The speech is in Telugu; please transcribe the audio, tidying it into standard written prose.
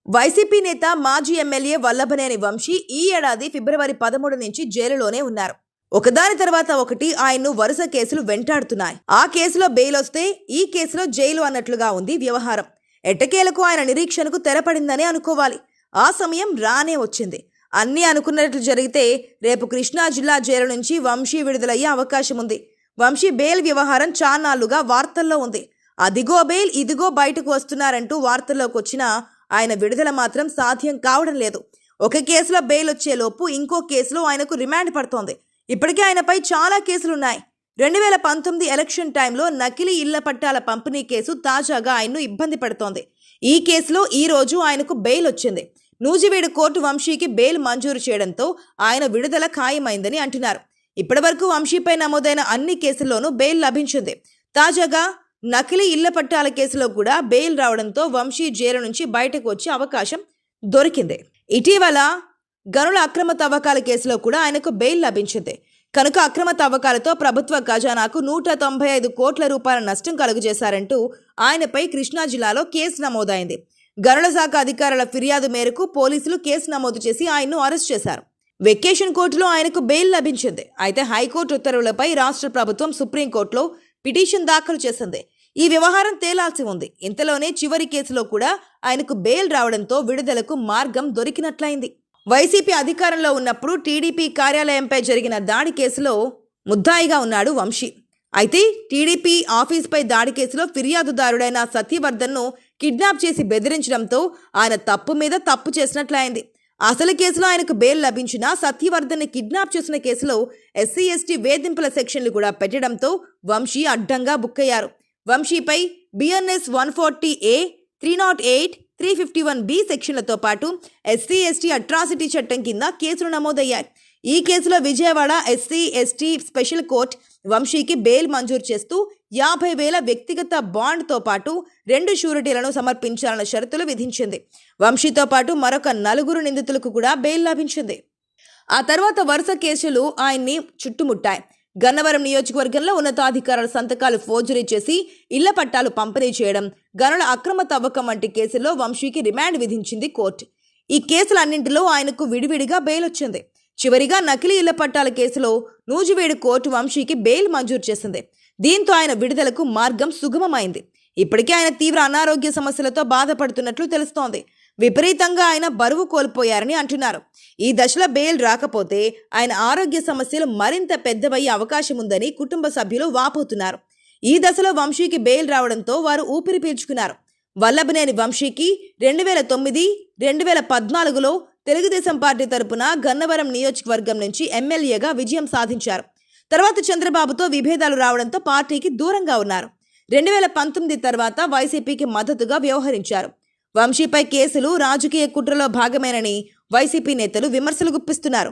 వైసీపీ నేత మాజీ ఎమ్మెల్యే వల్లభనేని వంశీ ఈ ఏడాది ఫిబ్రవరి 13 నుంచి జైలులోనే ఉన్నారు. ఒకదాని తర్వాత ఒకటి ఆయన్ను వరుస కేసులు వెంటాడుతున్నాయి. ఆ కేసులో బెయిల్ వస్తే ఈ కేసులో జైలు అన్నట్లుగా ఉంది వ్యవహారం. ఎట్టకేలకు ఆయన నిరీక్షణకు తెరపడిందని అనుకోవాలి. ఆ సమయం రానే వచ్చింది. అన్నీ అనుకున్నట్లు జరిగితే రేపు కృష్ణా జిల్లా జైలు నుంచి వంశీ విడుదలయ్యే అవకాశం ఉంది. వంశీ బెయిల్ వ్యవహారం చాన్నాళ్లుగా వార్తల్లో ఉంది. అదిగో బెయిల్, ఇదిగో బయటకు వస్తున్నారంటూ వార్తల్లోకి వచ్చిన ఆయన విడుదల మాత్రం సాధ్యం కావడం లేదు. ఒక కేసులో బెయిల్ వచ్చేలోపు ఇంకో కేసులో ఆయనకు రిమాండ్ పడుతోంది. ఇప్పటికే ఆయనపై చాలా కేసులున్నాయి. 2019 ఎలక్షన్ టైంలో నకిలీ ఇళ్ల పట్టాల పంపిణీ కేసు తాజాగా ఆయన్ను ఇబ్బంది పెడుతోంది. ఈ కేసులో ఈ రోజు ఆయనకు బెయిల్ వచ్చింది. నూజివీడు కోర్టు వంశీకి బెయిల్ మంజూరు చేయడంతో ఆయన విడుదల ఖాయమైందని అంటున్నారు. ఇప్పటివరకు వంశీపై నమోదైన అన్ని కేసుల్లోనూ బెయిల్ లభించింది. తాజాగా నకిలీ ఇళ్ల పట్టాల కేసులో కూడా బెయిల్ రావడంతో వంశీ జైలు నుంచి బయటకు వచ్చే అవకాశం దొరికింది. ఇటీవల గనుల అక్రమ తవ్వకాల కేసులో కూడా ఆయనకు బెయిల్ లభించింది. కనుక అక్రమ తవ్వకాలతో ప్రభుత్వ ఖజానాకు 195 కోట్ల రూపాయల నష్టం కలుగజేశారంటూ ఆయనపై కృష్ణా జిల్లాలో కేసు నమోదైంది. గనుల శాఖ అధికారుల ఫిర్యాదు మేరకు పోలీసులు కేసు నమోదు చేసి ఆయన్ను అరెస్ట్ చేశారు. వెకేషన్ కోర్టులో ఆయనకు బెయిల్ లభించింది. అయితే హైకోర్టు ఉత్తర్వులపై రాష్ట్ర ప్రభుత్వం సుప్రీంకోర్టులో పిటిషన్ దాఖలు చేసింది. ఈ వ్యవహారం తేలాల్సి ఉంది. ఇంతలోనే చివరి కేసులో కూడా ఆయనకు బెయిల్ రావడంతో విడుదలకు మార్గం దొరికినట్లయింది. వైసీపీ అధికారంలో ఉన్నప్పుడు టీడీపీ కార్యాలయంపై జరిగిన దాడి కేసులో ముద్దాయిగా ఉన్నాడు వంశీ. అయితే టీడీపీ ఆఫీస్పై దాడి కేసులో ఫిర్యాదుదారుడైన సత్యవర్ధన్ను కిడ్నాప్ చేసి బెదిరించడంతో ఆయన తప్పు మీద తప్పు చేసినట్లయింది. అసలు కేసులో ఆయనకు బెయిల్ లభించినా సత్యవర్ధన్ని కిడ్నాప్ చేసిన కేసులో ఎస్సీ ఎస్టీ వేధింపుల సెక్షన్లు కూడా పెట్టడంతో వంశీ అడ్డంగా బుక్కయ్యారు. వంశీపై బిఎన్ఎస్ 140A, 308, 351B సెక్షన్లతో పాటు ఎస్సీ ఎస్టీ అట్రాసిటీ చట్టం కింద కేసులు నమోదయ్యాయి. ఈ కేసులో Vijayawada SC ST special court వంశీకి బెయిల్ మంజూరు చేస్తూ 50,000 వ్యక్తిగత బాండ్తో పాటు 2 షూరిటీలను సమర్పించాలన్న షరతులు విధించింది. వంశీతో పాటు మరొక 4 నిందితులకు కూడా బెయిల్ లభించింది. ఆ తర్వాత వరుస కేసులు ఆయన్ని చుట్టుముట్టాయి. గన్నవరం నియోజకవర్గంలో ఉన్నతాధికారుల సంతకాలు ఫోర్జరీ చేసి ఇళ్ల పట్టాలు పంపిణీ చేయడం, గనుల అక్రమ తవ్వకం వంటి కేసుల్లో వంశీకి రిమాండ్ విధించింది కోర్టు. ఈ కేసులన్నింటిలో ఆయనకు విడివిడిగా బెయిల్ వచ్చింది. చివరిగా నకిలీ ఇళ్ల పట్టాల కేసులో నూజివీడు కోర్టు వంశీకి బెయిల్ మంజూరు చేసింది. దీంతో ఆయన విడుదలకు మార్గం సుగమమైంది. ఇప్పటికే ఆయన తీవ్ర అనారోగ్య సమస్యలతో బాధపడుతున్నట్లు తెలుస్తోంది. విపరీతంగా ఆయన బరువు కోల్పోయారని అంటున్నారు. ఈ దశలో బెయిల్ రాకపోతే ఆయన ఆరోగ్య సమస్యలు మరింత పెద్దవయ్యే అవకాశం ఉందని కుటుంబ సభ్యులు వాపోతున్నారు. ఈ దశలో వంశీకి బెయిల్ రావడంతో వారు ఊపిరి పీల్చుకున్నారు. వల్లభనేని వంశీకి 2009, 2014లో తెలుగుదేశం పార్టీ తరపున గన్నవరం నియోజకవర్గం నుంచి ఎమ్మెల్యేగా విజయం సాధించారు. తర్వాత చంద్రబాబుతో విభేదాలు రావడంతో పార్టీకి దూరంగా ఉన్నారు. 2019 తర్వాత వైసీపీకి మద్దతుగా వ్యవహరించారు. వంశీపై కేసులు రాజకీయ కుట్రలో భాగమేనని వైసీపీ నేతలు విమర్శలు గుప్పిస్తున్నారు.